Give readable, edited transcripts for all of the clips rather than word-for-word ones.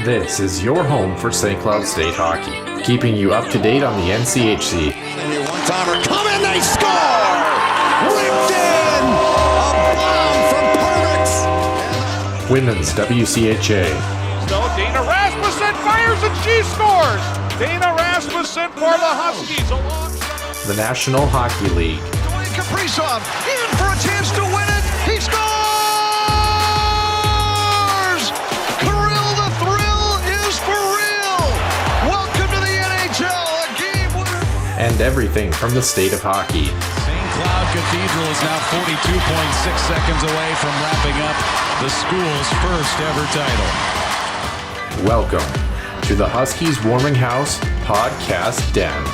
This is your home for St. Cloud State hockey, keeping you up to date on the NCHC. One-timer coming, they score! Ripped in! A bomb from Pervix! Women's WCHA. So Dana Rasmussen fires and she scores! Dana Rasmussen for the Huskies alongside The National Hockey League. Dwayne Kaprizov in for a chance to win it! He scores! Kirill, the thrill is for real! Welcome to the NHL, a game winner! And everything from the state of hockey. St. Cloud Cathedral is now 42.6 seconds away from wrapping up the school's first ever title. Welcome to the Huskies Warming House Podcast Den.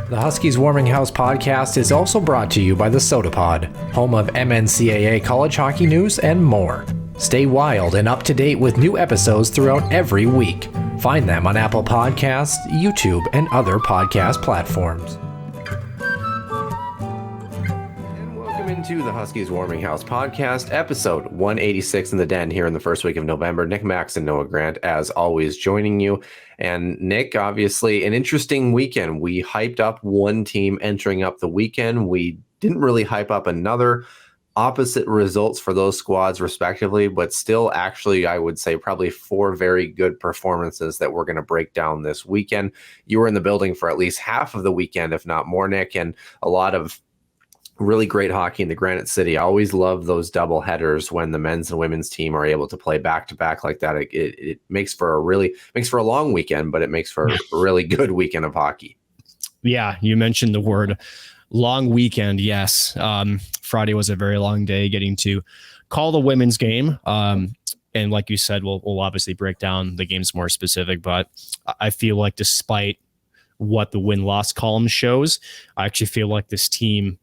The Huskies Warming House podcast is also brought to you by the Soda Pod, home of NCAA college hockey news and more. Stay wild and up to date with new episodes throughout every week. Find them on Apple Podcasts, YouTube, and other podcast platforms. And welcome into the Huskies Warming House podcast, episode 186 in the den here in the first week of November. Nick Max and Noah Grant, as always, joining you. And Nick, obviously an interesting weekend. We hyped up one team entering up the weekend. We didn't really hype up another. Opposite results for those squads respectively, but still actually I would say probably four very good performances that we're going to break down this weekend. You were in the building for at least half of the weekend, if not more, Nick, and a lot of really great hockey in the Granite City. I always love those double headers when the men's and women's team are able to play back to back like that. It makes for a long weekend, but it makes for a really good weekend of hockey. Yeah, you mentioned the word long weekend. Yes, Friday was a very long day getting to call the women's game. And like you said, we'll obviously break down the games more specific, but I feel like despite what the win-loss column shows, I actually feel like this team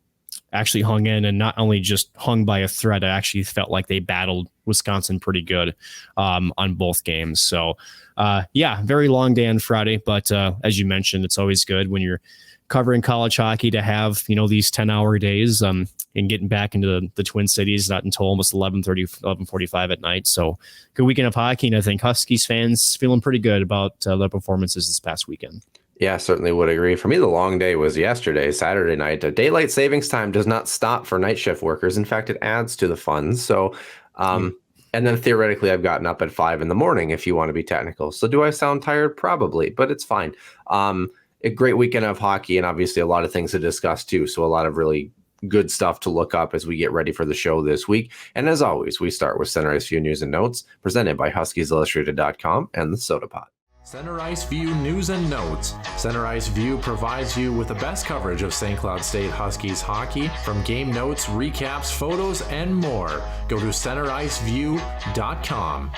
actually hung in, and not only just hung by a thread, I actually felt like they battled Wisconsin pretty good on both games. So very long day on Friday, but as you mentioned, it's always good when you're covering college hockey to have, these 10-hour days and getting back into the Twin Cities, not until almost 11:45 at night. So good weekend of hockey, and I think Huskies fans feeling pretty good about their performances this past weekend. Yeah, certainly would agree. For me, the long day was yesterday, Saturday night. Daylight savings time does not stop for night shift workers. In fact, it adds to the fun. So, and then theoretically, I've gotten up at 5 a.m. if you want to be technical. So do I sound tired? Probably, but it's fine. A great weekend of hockey, and obviously a lot of things to discuss too. So a lot of really good stuff to look up as we get ready for the show this week. And as always, we start with Center Ice View News and Notes, presented by HuskiesIllustrated.com and the Soda Pod. Center Ice View News and Notes. Center Ice View provides you with the best coverage of St. Cloud State Huskies hockey, from game notes, recaps, photos, and more. Go to CenterIceView.com.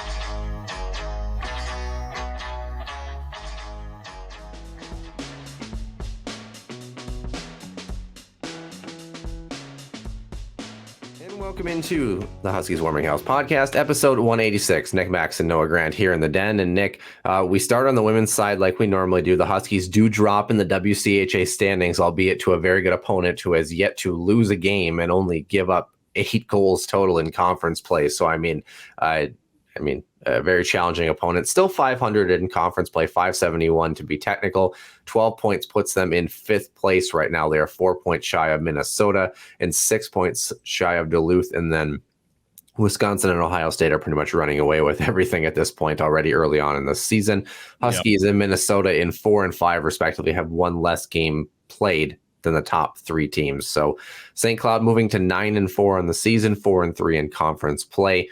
Welcome into the Huskies Warming House podcast, episode 186. Nick Max and Noah Grant here in the den. And Nick, we start on the women's side like we normally do. The Huskies do drop in the WCHA standings, albeit to a very good opponent who has yet to lose a game and only give up 8 goals total in conference play. So, a very challenging opponent. Still 500 in conference play, 571 to be technical. 12 points puts them in 5th place right now. They are 4 points shy of Minnesota and 6 points shy of Duluth. And then Wisconsin and Ohio State are pretty much running away with everything at this point already early on in the season. Huskies and Minnesota in 4 and 5 respectively have one less game played than the top 3 teams. So St. Cloud moving to 9 and 4 on the season, 4 and 3 in conference play.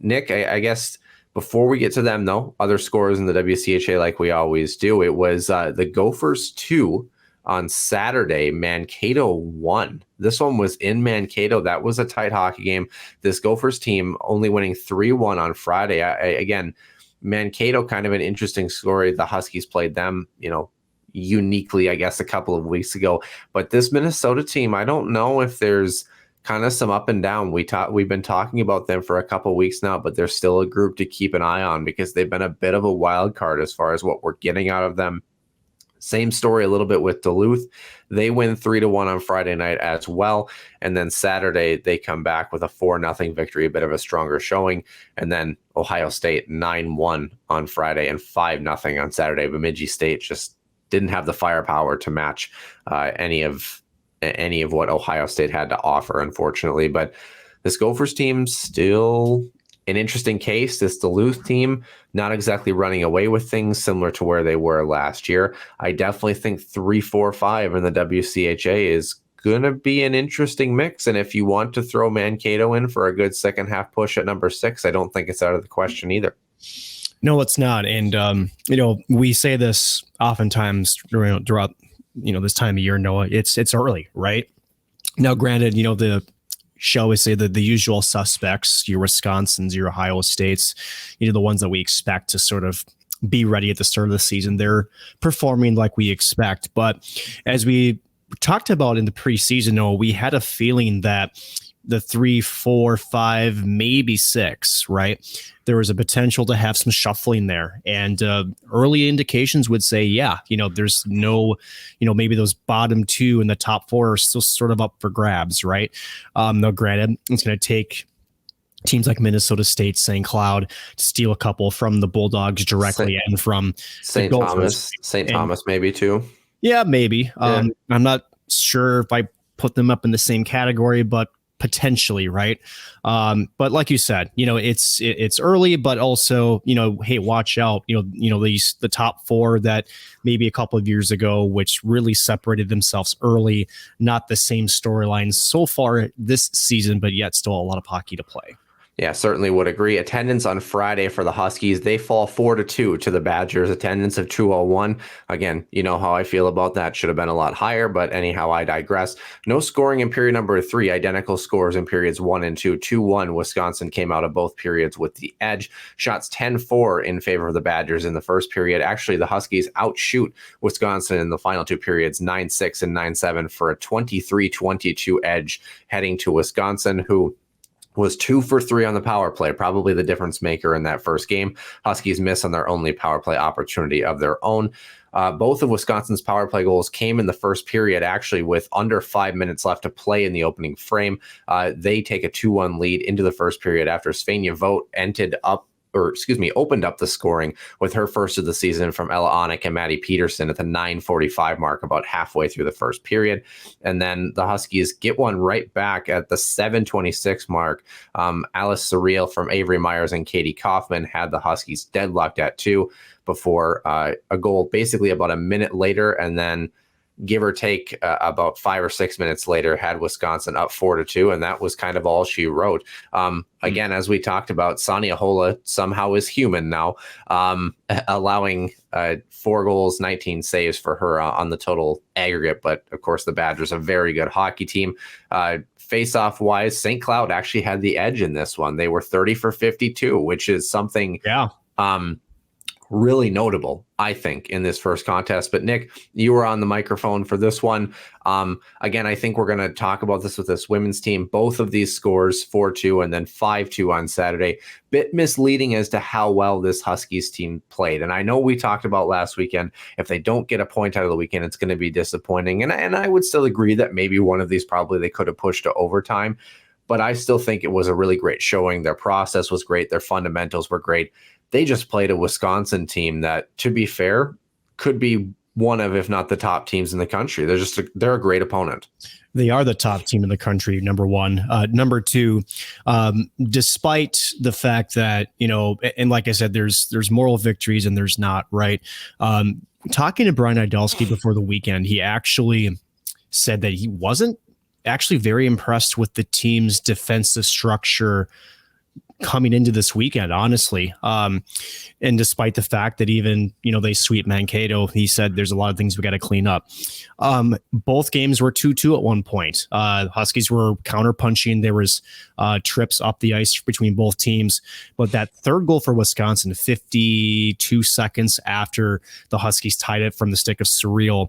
Nick, I guess before we get to them, though, other scores in the WCHA like we always do, it was the Gophers 2 on Saturday, Mankato 1. This one was in Mankato. That was a tight hockey game. This Gophers team only winning 3-1 on Friday. Again, Mankato, kind of an interesting story. The Huskies played them, uniquely, I guess, a couple of weeks ago. But this Minnesota team, I don't know if there's kind of some up and down. We've been talking about them for a couple weeks now, but they're still a group to keep an eye on because they've been a bit of a wild card as far as what we're getting out of them. Same story a little bit with Duluth. They win 3-1 on Friday night as well. And then Saturday, they come back with a 4-0 victory, a bit of a stronger showing. And then Ohio State 9-1 on Friday and 5-0 on Saturday. Bemidji State just didn't have the firepower to match any of what Ohio State had to offer, unfortunately. But this Gophers team still an interesting case. This Duluth team, not exactly running away with things, similar to where they were last year. I definitely think 3-4-5 in the WCHA is going to be an interesting mix. And if you want to throw Mankato in for a good second half push at number 6, I don't think it's out of the question either. No, it's not. And, we say this oftentimes throughout, this time of year, Noah. It's early, right? Now, granted, shall we say that the usual suspects, your Wisconsins, your Ohio States, the ones that we expect to sort of be ready at the start of the season, they're performing like we expect. But as we talked about in the preseason, Noah, we had a feeling that the 3, 4, 5, maybe 6, right? There was a potential to have some shuffling there. And early indications would say, there's no, maybe those bottom 2 and the top 4 are still sort of up for grabs, right? Now, granted, it's going to take teams like Minnesota State, St. Cloud to steal a couple from the Bulldogs directly and from St. Thomas maybe too. Yeah, maybe. Yeah. I'm not sure if I put them up in the same category, but potentially, right? But like you said, it's early, but also, hey, watch out, the top 4 that maybe a couple of years ago, which really separated themselves early, not the same storylines so far this season, but yet still a lot of hockey to play. Yeah, certainly would agree. Attendance on Friday for the Huskies, they fall 4-2 to the Badgers. Attendance of 201. Again, you know how I feel about that. Should have been a lot higher, but anyhow, I digress. No scoring in period number 3. Identical scores in periods 1 and 2. 2-1. Wisconsin came out of both periods with the edge. Shots 10-4 in favor of the Badgers in the first period. Actually, the Huskies outshoot Wisconsin in the final 2 periods, 9-6 and 9-7 for a 23-22 edge heading to Wisconsin, who was 2 for 3 on the power play, probably the difference maker in that first game. Huskies miss on their only power play opportunity of their own. Both of Wisconsin's power play goals came in the first period, actually, with under 5 minutes left to play in the opening frame. They take a 2-1 lead into the first period after Svenja Vogt opened up the scoring with her first of the season from Ella Onik and Maddie Peterson at the 9:45 mark, about halfway through the first period. And then the Huskies get one right back at the 7:26 mark. Alice Surreal from Avery Myers and Katie Kaufman had the Huskies deadlocked at 2 before a goal basically about a minute later, and then give or take about 5 or 6 minutes later, had Wisconsin up 4-2, and that was kind of all she wrote. Again, as we talked about, Sonia Hola somehow is human now, allowing 4 goals, 19 saves for her on the total aggregate. But of course, the Badgers, a very good hockey team. Face-off wise, St. Cloud actually had the edge in this one. They were 30 for 52, which is something really notable, I think, in this first contest. But Nick, you were on the microphone for this one. Again, I think we're going to talk about this with this women's team. Both of these scores, 4-2 and then 5-2 on Saturday, bit misleading as to how well this Huskies team played. And I know we talked about last weekend, if they don't get a point out of the weekend, it's going to be disappointing. And I would still agree that maybe one of these probably they could have pushed to overtime. But I still think it was a really great showing. Their process was great. Their fundamentals were great. They just played a Wisconsin team that, to be fair, could be one of, if not the top teams in the country. They're a great opponent. They are the top team in the country, number one. Number two, despite the fact that, and like I said, there's moral victories and there's not, right? Talking to Brian Idalski before the weekend, he actually said that he wasn't actually very impressed with the team's defensive structure coming into this weekend, honestly. And despite the fact that even, they sweep Mankato, he said there's a lot of things we got to clean up. Both games were 2-2 at one point. Huskies were counterpunching. There was trips up the ice between both teams. But that third goal for Wisconsin, 52 seconds after the Huskies tied it from the stick of Surreal,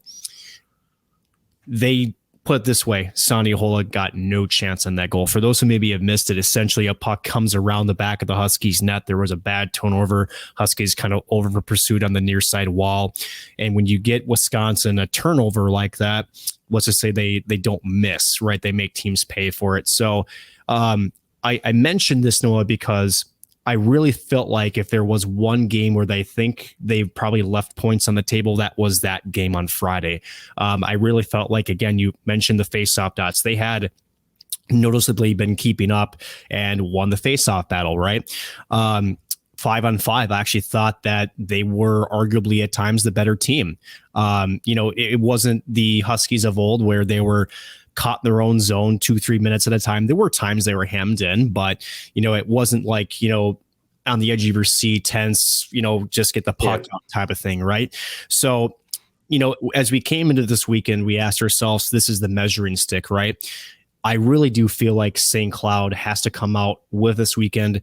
they put it this way, Sonny Hola got no chance on that goal. For those who maybe have missed it, essentially a puck comes around the back of the Huskies net. There was a bad turnover. Huskies kind of over pursued on the near side wall. And when you get Wisconsin a turnover like that, let's just say they don't miss, right? They make teams pay for it. So I mentioned this, Noah, because I really felt like if there was one game where they think they probably left points on the table, that was that game on Friday. I really felt like, again, you mentioned the faceoff dots. They had noticeably been keeping up and won the faceoff battle, right? 5-on-5, I actually thought that they were arguably at times the better team. It wasn't the Huskies of old where they were caught in their own zone 2-3 minutes at a time. There were times they were hemmed in, but it wasn't like, on the edge of your seat, tense, just get the puck out type of thing. Right. So, as we came into this weekend, we asked ourselves, this is the measuring stick, right? I really do feel like St. Cloud has to come out with this weekend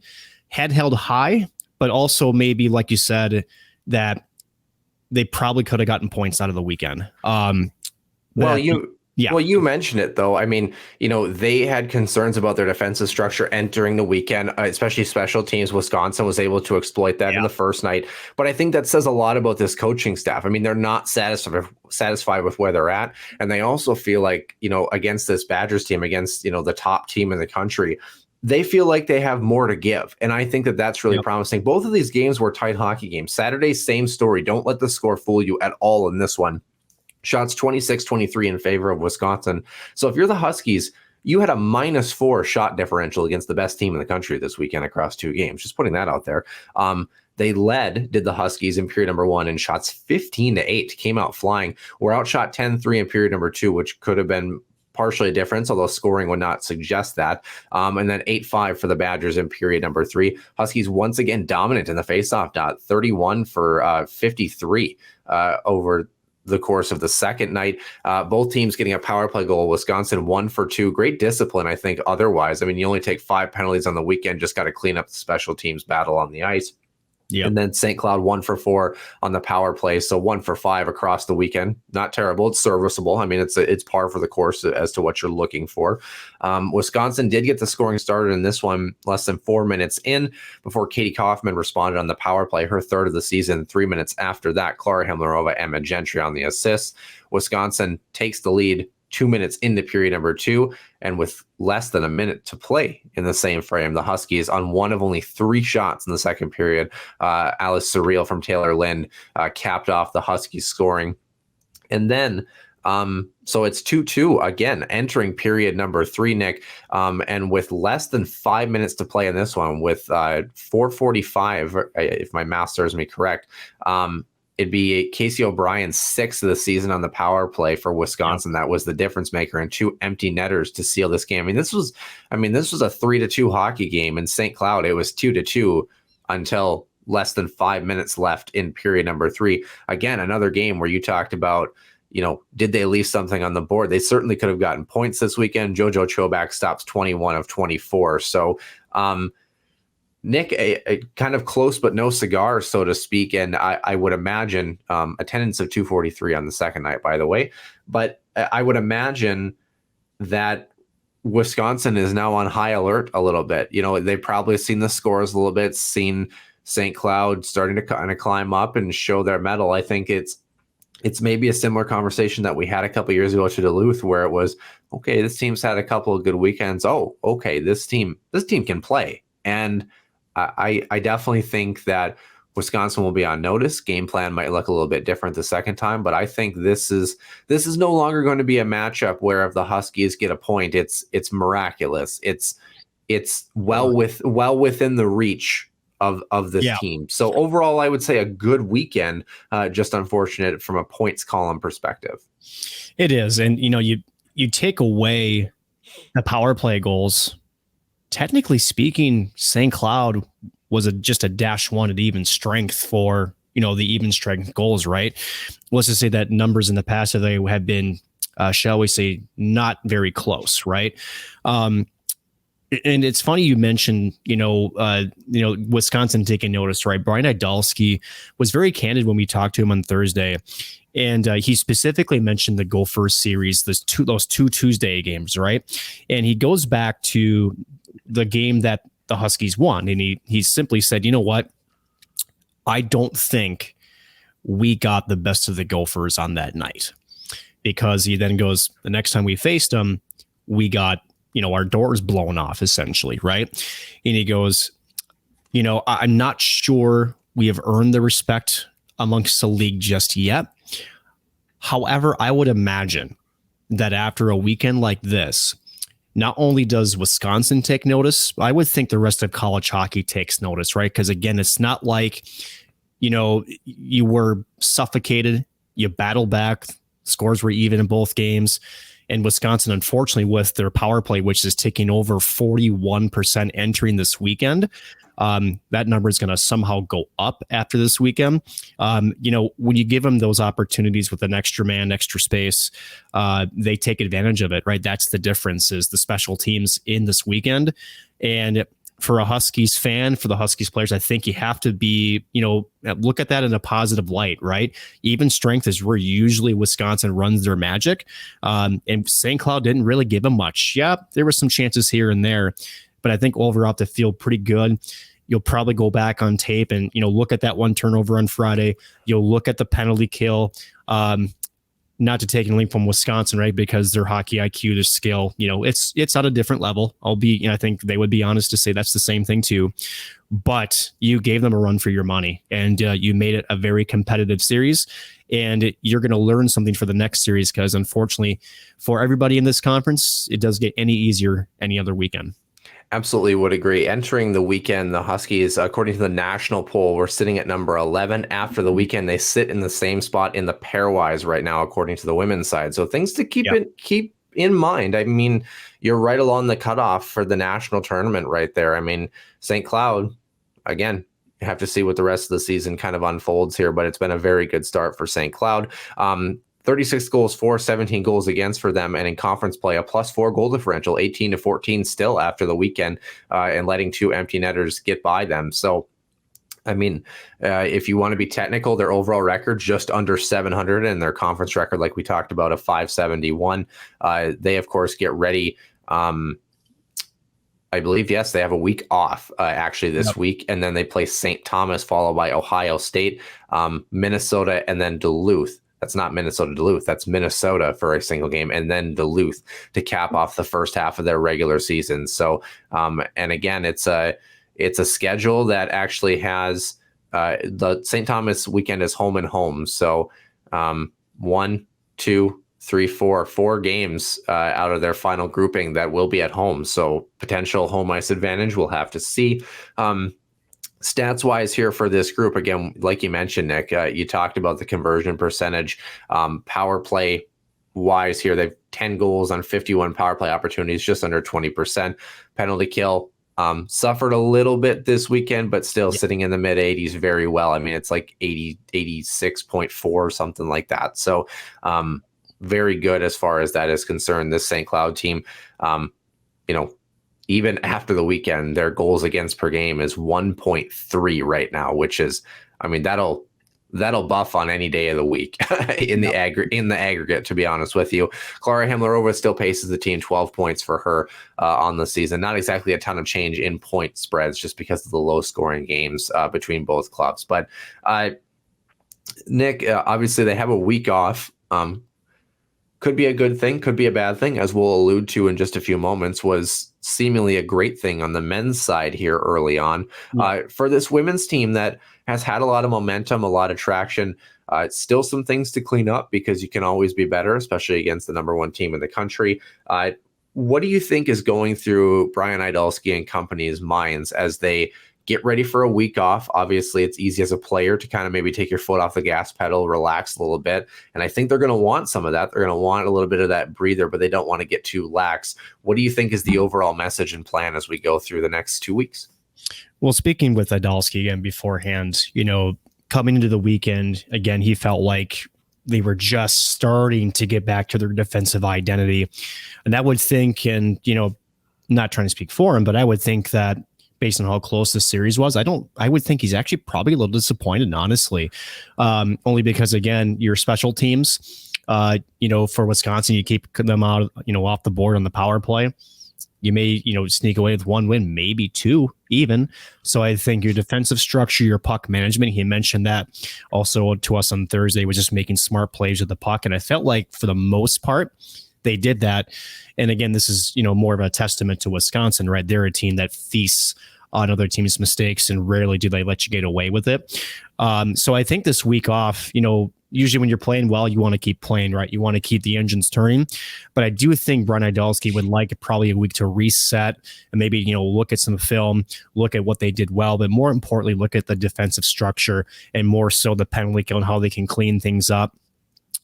head held high, but also maybe, like you said, that they probably could have gotten points out of the weekend. Well, you mentioned it, though. I mean, they had concerns about their defensive structure entering the weekend, especially special teams. Wisconsin was able to exploit that in the first night. But I think that says a lot about this coaching staff. I mean, they're not satisfied with where they're at. And they also feel like, against this Badgers team, against, the top team in the country, they feel like they have more to give. And I think that that's really promising. Both of these games were tight hockey games. Saturday, same story. Don't let the score fool you at all in this one. Shots 26-23 in favor of Wisconsin. So if you're the Huskies, you had a -4 shot differential against the best team in the country this weekend across 2 games. Just putting that out there. They did the Huskies in period number 1 in shots 15-8, came out flying. Were outshot 10-3 in period number 2, which could have been partially a difference, although scoring would not suggest that. And then 8-5 for the Badgers in period number 3. Huskies once again dominant in the faceoff dot, 31 for 53 over the course of the second night. Both teams getting a power play goal. Wisconsin 1 for 2. Great discipline, I think, otherwise. I mean, you only take 5 penalties on the weekend, just got to clean up the special teams battle on the ice. Yep. And then St. Cloud 1 for 4 on the power play. So 1 for 5 across the weekend. Not terrible. It's serviceable. I mean, it's par for the course as to what you're looking for. Wisconsin did get the scoring started in this one less than 4 minutes in before Katie Kaufman responded on the power play, her third of the season. 3 minutes after that, Clara Himlerova, Emma Gentry on the assists. Wisconsin takes the lead 2 minutes into period number 2, and with less than a minute to play in the same frame, the Huskies, on one of only 3 shots in the second period, Alice Surreal from Taylor Lind capped off the Huskies scoring. And then, so it's 2-2 again, entering period number 3, Nick, and with less than 5 minutes to play in this one, with 4:45, if my math serves me correct, it'd be Casey O'Brien's 6th of the season on the power play for Wisconsin. That was the difference maker, and 2 empty netters to seal this game. This was a 3-2 hockey game. In St. Cloud, it was 2-2 until less than 5 minutes left in period number 3. Again, another game where you talked about, did they leave something on the board? They certainly could have gotten points this weekend. JoJo Chobak stops 21 of 24. So, Nick, a kind of close but no cigar, so to speak, and I would imagine attendance of 243 on the second night, by the way. But I would imagine that Wisconsin is now on high alert a little bit. They've probably seen the scores a little bit, seen St. Cloud starting to kind of climb up and show their mettle. I think it's maybe a similar conversation that we had a couple years ago to Duluth, where it was, okay, this team's had a couple of good weekends. Oh, okay, this team can play. And I definitely think that Wisconsin will be on notice. Game plan might look a little bit different the second time, but I think this is no longer going to be a matchup where if the Huskies get a point, it's miraculous. It's well within the reach of this team. So overall, I would say a good weekend. Just unfortunate from a points column perspective. It is, and you take away the power play goals. Technically speaking, St. Cloud was just a -1 at even strength for, the even strength goals, right? Let's just say that numbers in the past, they have been, shall we say, not very close, right? And it's funny you mentioned, Wisconsin taking notice, right? Brian Idalski was very candid when we talked to him on Thursday. And he specifically mentioned the Gophers series, those two Tuesday games, right? And he goes back to the game that the Huskies won. And he simply said, you know what? I don't think we got the best of the Gophers on that night, because he then goes, the next time we faced them, we got, our doors blown off essentially. Right. And he goes, I'm not sure we have earned the respect amongst the league just yet. However, I would imagine that after a weekend like this, not only does Wisconsin take notice, I would think the rest of college hockey takes notice, right? Because again, it's not like, you were suffocated, you battled back, scores were even in both games. And Wisconsin, unfortunately, with their power play, which is taking over 41% entering this weekend, that number is going to somehow go up after this weekend. When you give them those opportunities with an extra man, extra space, they take advantage of it, right? That's the difference, is the special teams in this weekend. And for a Huskies fan, for the Huskies players, I think you have to be, look at that in a positive light, right? Even strength is where usually Wisconsin runs their magic. And St. Cloud didn't really give them much. Yeah, there were some chances here and there, but I think overall to feel pretty good. You'll probably go back on tape and, look at that one turnover on Friday. You'll look at the penalty kill. Not to take anything from Wisconsin, right? Because their hockey IQ, their skill, it's at a different level. I think they would be honest to say that's the same thing too. But you gave them a run for your money, and you made it a very competitive series. And you're going to learn something for the next series, because unfortunately for everybody in this conference, it does get any easier any other weekend. Absolutely would agree. Entering the weekend, the Huskies, according to the national poll, were sitting at number 11. After the weekend, they sit in the same spot in the pairwise right now, according to the women's side. So things to keep in mind. I mean, you're right along the cutoff for the national tournament right there. I mean, St. Cloud, again, you have to see what the rest of the season kind of unfolds here, but it's been a very good start for St. Cloud. 36 goals for, 17 goals against for them, and in conference play, a +4 goal differential, 18-14 still after the weekend, and letting two empty netters get by them. So, I mean, if you want to be technical, their overall record just under 700, and their conference record, like we talked about, a 571. They, of course, get ready. I believe, yes, they have a week off actually this week, and then they play St. Thomas, followed by Ohio State, Minnesota, and then Duluth. That's not Minnesota-Duluth. That's Minnesota for a single game, and then Duluth to cap off the first half of their regular season. So, and again, it's a schedule that actually has the St. Thomas weekend is home and home. So, 1, 2, 3, 4 games out of their final grouping that will be at home. So, potential home ice advantage, we'll have to see. Stats wise here for this group, again, like you mentioned, Nick, you talked about the conversion percentage. Power play wise here, they've 10 goals on 51 power play opportunities, just under 20%. Penalty kill suffered a little bit this weekend, but still sitting in the mid 80s very well. I mean, it's like 86.4 or something like that. So very good as far as that is concerned. This St. Cloud team, even after the weekend, their goals against per game is 1.3 right now, which is, I mean, that'll buff on any day of the week in the aggregate, to be honest with you. Clara Hamlerova still paces the team, 12 points for her on the season. Not exactly a ton of change in point spreads, just because of the low scoring games between both clubs. But Nick, obviously they have a week off. Could be a good thing, could be a bad thing, as we'll allude to in just a few moments. Was seemingly a great thing on the men's side here early on. For this women's team that has had a lot of momentum, a lot of traction, still some things to clean up, because you can always be better, especially against the number one team in the country. What do you think is going through Brian Idalski and company's minds as they get ready for a week off? Obviously, it's easy as a player to kind of maybe take your foot off the gas pedal, relax a little bit. And I think they're going to want some of that. They're going to want a little bit of that breather, but they don't want to get too lax. What do you think is the overall message and plan as we go through the next 2 weeks? Well, speaking with Idalski again beforehand, coming into the weekend, again, he felt like they were just starting to get back to their defensive identity. And that would think, and, not trying to speak for him, but I would think that based on how close the series was. I would think he's actually probably a little disappointed, honestly. Only because, again, your special teams, for Wisconsin, you keep them out, off the board on the power play. You may, sneak away with one win, maybe two even. So I think your defensive structure, your puck management, he mentioned that also to us on Thursday, was just making smart plays with the puck. And I felt like for the most part, they did that. And again, this is, more of a testament to Wisconsin, right? They're a team that feasts on other teams' mistakes and rarely do they let you get away with it. So I think this week off, usually when you're playing well, you want to keep playing, right? You want to keep the engines turning. But I do think Brian Idalski would like probably a week to reset and maybe, look at some film, look at what they did well, but more importantly, look at the defensive structure and more so the penalty kill and how they can clean things up.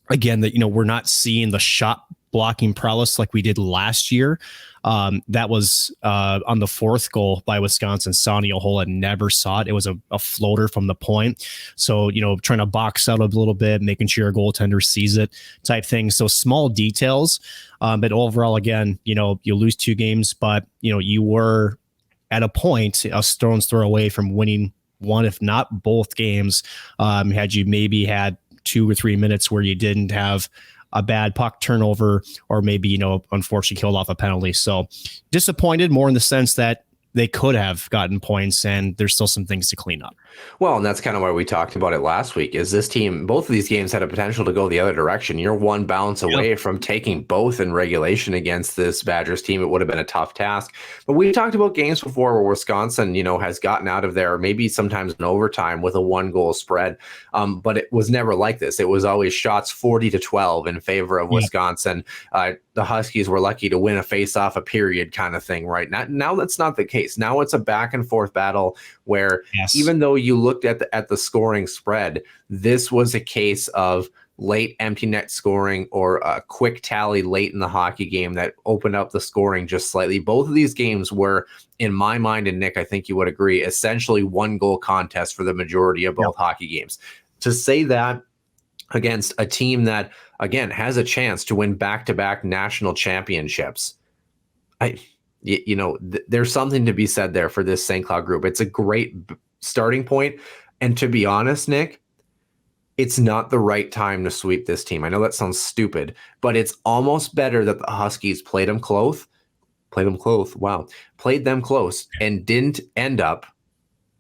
Again, that, we're not seeing the shot blocking prowess like we did last year. That was on the fourth goal by Wisconsin. Sonny Ahold never saw it. It was a floater from the point. So, trying to box out a little bit, making sure your goaltender sees it type thing. So small details. But overall, again, you lose 2 games, but, you were at a point, a stone's throw away from winning one, if not both games. Had you maybe had 2 or 3 minutes where you didn't have a bad puck turnover or maybe, unfortunately killed off a penalty. So disappointed more in the sense that they could have gotten points and there's still some things to clean up. Well, and that's kind of why we talked about it last week, is this team, both of these games had a potential to go the other direction. You're one bounce away from taking both in regulation against this Badgers team. It would have been a tough task. But we talked about games before where Wisconsin, has gotten out of there, maybe sometimes in overtime with a 1-goal spread. But it was never like this. It was always shots 40-12 in favor of Wisconsin. The Huskies were lucky to win a face-off a period kind of thing, right? Now that's not the case. Now it's a back-and-forth battle where even though you looked at the scoring spread, this was a case of late empty net scoring or a quick tally late in the hockey game that opened up the scoring just slightly. Both of these games were, in my mind, and Nick, I think you would agree, essentially 1-goal contest for the majority of both hockey games. To say that against a team that, again, has a chance to win back-to-back national championships, there's something to be said there for this St. Cloud group. It's a great starting point. And to be honest, Nick, it's not the right time to sweep this team. I know that sounds stupid, but it's almost better that the Huskies played them close and didn't end up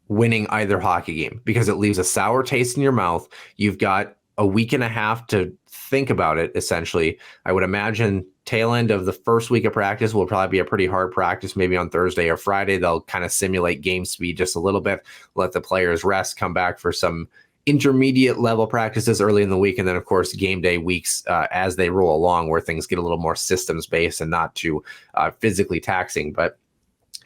winning either hockey game, because it leaves a sour taste in your mouth. You've got a week and a half to think about it, essentially. I would imagine tail end of the first week of practice will probably be a pretty hard practice. Maybe on Thursday or Friday, they'll kind of simulate game speed just a little bit, let the players rest, come back for some intermediate level practices early in the week. And then, of course, game day weeks as they roll along, where things get a little more systems based and not too physically taxing. But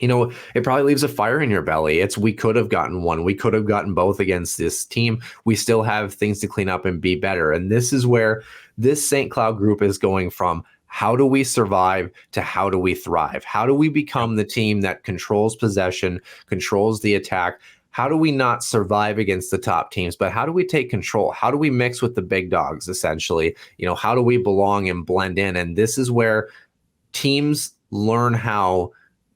it probably leaves a fire in your belly. We could have gotten one. We could have gotten both against this team. We still have things to clean up and be better. And this is where this St. Cloud group is going from how do we survive to how do we thrive? How do we become the team that controls possession, controls the attack? How do we not survive against the top teams, but how do we take control? How do we mix with the big dogs, essentially? How do we belong and blend in? And this is where teams learn how,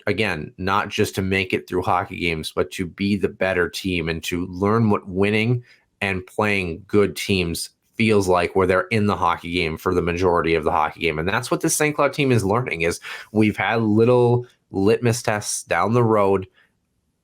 again, not just to make it through hockey games, but to be the better team and to learn what winning and playing good teams feels like, where they're in the hockey game for the majority of the hockey game. And that's what the St. Cloud team is learning, is we've had little litmus tests down the road.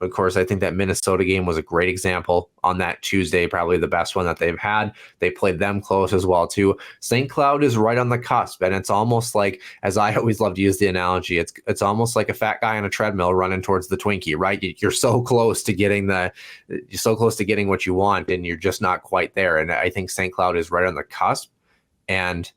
Of course, I think that Minnesota game was a great example on that Tuesday, probably the best one that they've had. They played them close as well, too. St. Cloud is right on the cusp, and it's almost like, as I always love to use the analogy, it's almost like a fat guy on a treadmill running towards the Twinkie, right? You're so close to getting what you want, and you're just not quite there. And I think St. Cloud is right on the cusp, and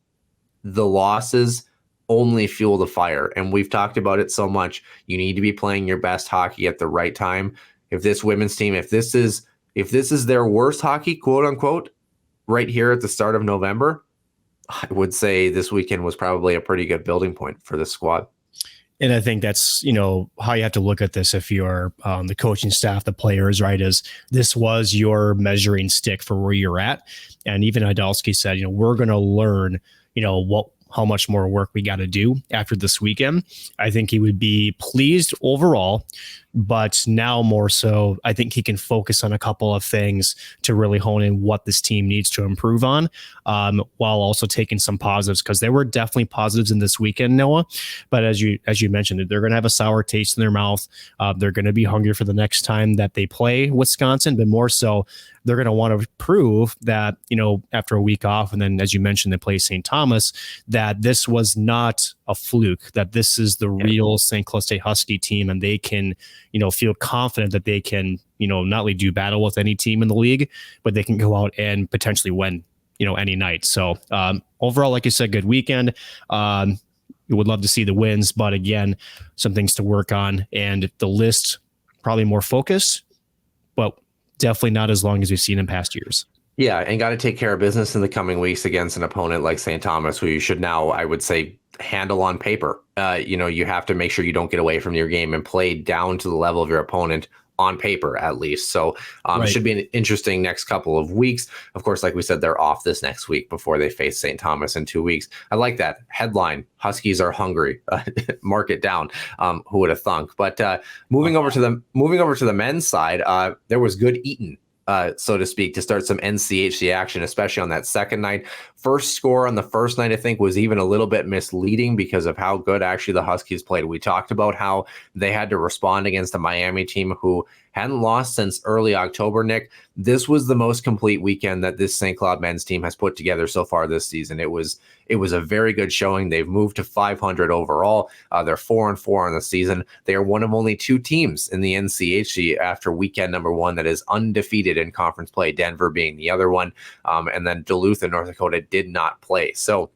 the losses only fuel the fire. And we've talked about it so much. You need to be playing your best hockey at the right time. If this women's team, if this is their worst hockey, quote unquote, right here at the start of November, I would say this weekend was probably a pretty good building point for this squad. And I think that's, how you have to look at this if you're the coaching staff, the players, right, is this was your measuring stick for where you're at. And even Idalski said, we're going to learn, how much more work we got to do after this weekend. I think he would be pleased overall But now more so, I think he can focus on a couple of things to really hone in what this team needs to improve on, while also taking some positives, because there were definitely positives in this weekend, Noah. But as you mentioned, they're going to have a sour taste in their mouth. They're going to be hungry for the next time that they play Wisconsin, but more so, they're going to want to prove that, after a week off, and then, as you mentioned, they play St. Thomas, that this was not a fluke, that this is the real St. Cloud State Husky team, and they can, feel confident that they can, not only do battle with any team in the league, but they can go out and potentially win, any night. So overall, like you said, good weekend. We would love to see the wins, but again, some things to work on, and the list probably more focused, but definitely not as long as we've seen in past years. Yeah, and got to take care of business in the coming weeks against an opponent like St. Thomas, who you should now, I would say, handle on paper. You have to make sure you don't get away from your game and play down to the level of your opponent on paper, at least. So It should be an interesting next couple of weeks. Of course, like we said, they're off this next week before they face St. Thomas in 2 weeks. I like that headline. Huskies are hungry. Mark it down. Who would have thunk? But moving over to the men's side, there was good eating, so to speak, to start some NCHC action, especially on that second night. First score on the first night, I think, was even a little bit misleading because of how good actually the Huskies played. We talked about how they had to respond against a Miami team who hadn't lost since early October, Nick. This was the most complete weekend that this St. Cloud men's team has put together so far this season. It was a very good showing. They've moved to 500 overall. They're 4-4 on the season. They are one of only 2 teams in the NCHC after weekend number 1 that is undefeated in conference play, Denver being the other one. And then Duluth and North Dakota did not play. So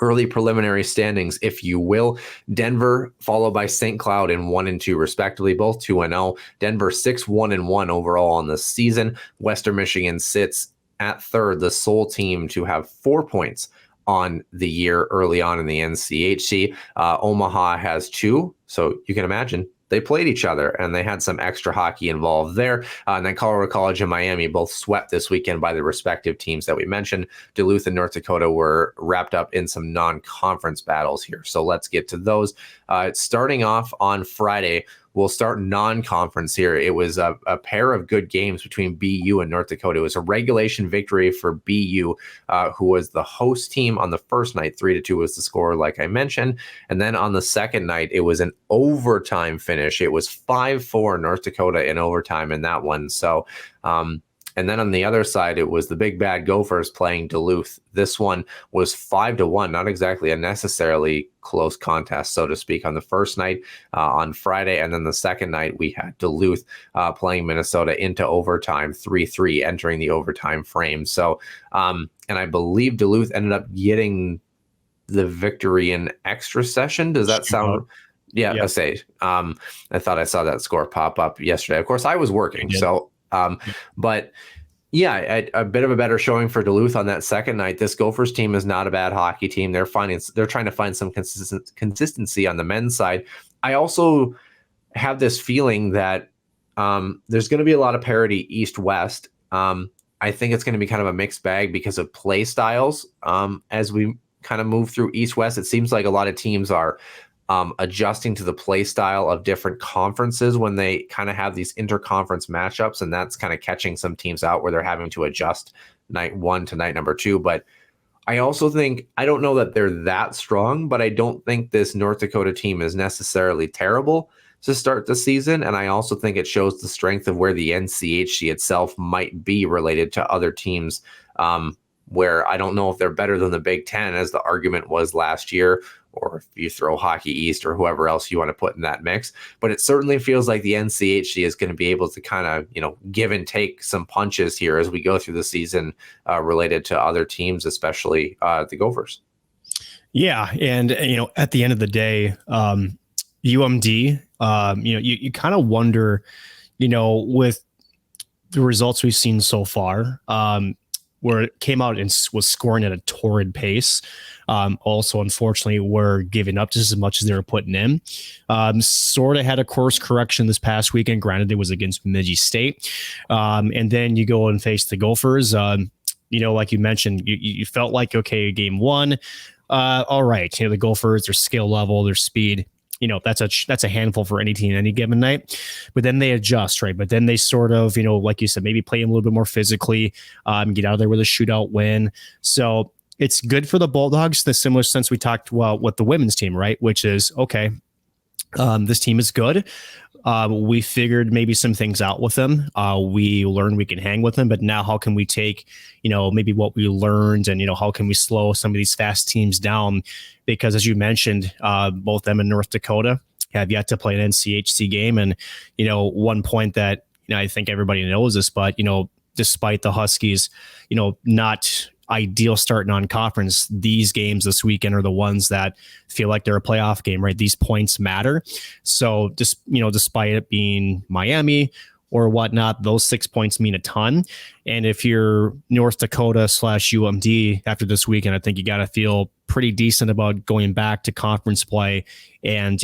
early preliminary standings, if you will. Denver followed by St. Cloud in 1 and 2 respectively, both 2-0. Denver 6-1-1 overall on the season. Western Michigan sits at third, the sole team to have 4 points on the year early on in the NCHC. Omaha has 2, so you can imagine they played each other and they had some extra hockey involved there. And then Colorado College and Miami both swept this weekend by the respective teams that we mentioned. Duluth and North Dakota were wrapped up in some non-conference battles here. So let's get to those. Starting off on Friday, we'll start non-conference here. It was a pair of good games between BU and North Dakota. It was a regulation victory for BU, who was the host team on the first night. 3-2 was the score, like I mentioned. And then on the second night, it was an overtime finish. It was 5-4 North Dakota in overtime in that one. So, and then on the other side, it was the Big Bad Gophers playing Duluth. This one was 5-1, not exactly a necessarily close contest, so to speak, on the first night on Friday. And then the second night, we had Duluth playing Minnesota into overtime, 3-3, entering the overtime frame. So, and I believe Duluth ended up getting the victory in extra session. Does that sound... Yeah, yep. I thought I saw that score pop up yesterday. Of course, I was working, so... But yeah, a bit of a better showing for Duluth on that second night. This Gophers team is not a bad hockey team. They're trying to find some consistency on the men's side. I also have this feeling that there's going to be a lot of parity East-West. I think it's going to be kind of a mixed bag because of play styles. As we kind of move through East-West, it seems like a lot of teams are adjusting to the play style of different conferences when they kind of have these interconference matchups, and that's kind of catching some teams out where they're having to adjust night 1 to night number 2. But I also think, I don't know that they're that strong, but I don't think this North Dakota team is necessarily terrible to start the season. And I also think it shows the strength of where the NCHC itself might be related to other teams, where I don't know if they're better than the Big Ten, as the argument was last year, or if you throw Hockey East or whoever else you want to put in that mix. But it certainly feels like the NCHC is going to be able to kind of, give and take some punches here as we go through the season related to other teams, especially the Gophers. Yeah. And, at the end of the day, UMD, you kind of wonder, with the results we've seen so far, where it came out and was scoring at a torrid pace. Also, unfortunately, were giving up just as much as they were putting in. Sort of had a course correction this past weekend. Granted, it was against Bemidji State. And then you go and face the Gophers. Like you mentioned, you felt like, okay, game 1, all right, the Gophers, their skill level, their speed, that's a handful for any team any given night. But then they adjust, right? But then they sort of, like you said, maybe play a little bit more physically, get out of there with a shootout win. So it's good for the Bulldogs, the similar sense we talked about with the women's team, right? Which is, okay, this team is good. We figured maybe some things out with them. We learned we can hang with them, but now how can we take, maybe what we learned and, how can we slow some of these fast teams down? Because as you mentioned, both them and North Dakota have yet to play an NCHC game. And, one point that, I think everybody knows this, but, despite the Huskies, not ideal start non-conference, these games this weekend are the ones that feel like they're a playoff game, right? These points matter. So just, despite it being Miami or whatnot, those 6 points mean a ton. And if you're North Dakota / UMD after this weekend, I think you got to feel pretty decent about going back to conference play and,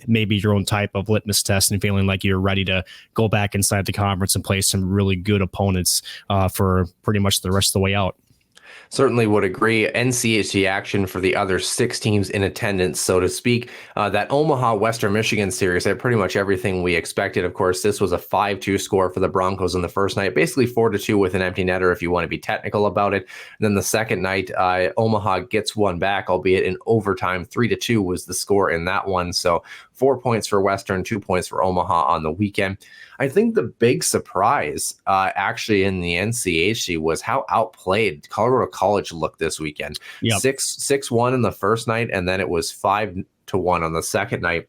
maybe your own type of litmus test and feeling like you're ready to go back inside the conference and play some really good opponents for pretty much the rest of the way out. Certainly would agree. NCHC action for the other 6 teams in attendance, so to speak. That Omaha Western Michigan series had pretty much everything we expected. Of course, this was a 5-2 score for the Broncos in the first night, basically 4-2 with an empty netter if you want to be technical about it. And then the second night, Omaha gets one back, albeit in overtime. 3-2 was the score in that one. So 4 points for Western, 2 points for Omaha on the weekend. I think the big surprise actually in the NCHC was how outplayed Colorado College looked this weekend. Yep. 6-1 in the first night, and then it was 5-1 on the second night.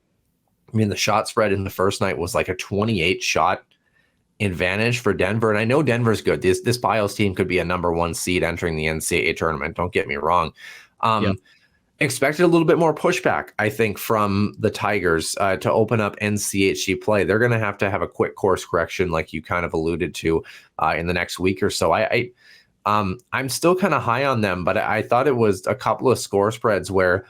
I mean, the shot spread in the first night was like a 28 shot advantage for Denver. And I know Denver's good. This Bios team could be a number 1 seed entering the NCAA tournament. Don't get me wrong. Yep. Expected a little bit more pushback, I think, from the Tigers to open up NCHC play. They're going to have a quick course correction, like you kind of alluded to, in the next week or so. I'm still kind of high on them, but I thought it was a couple of score spreads where,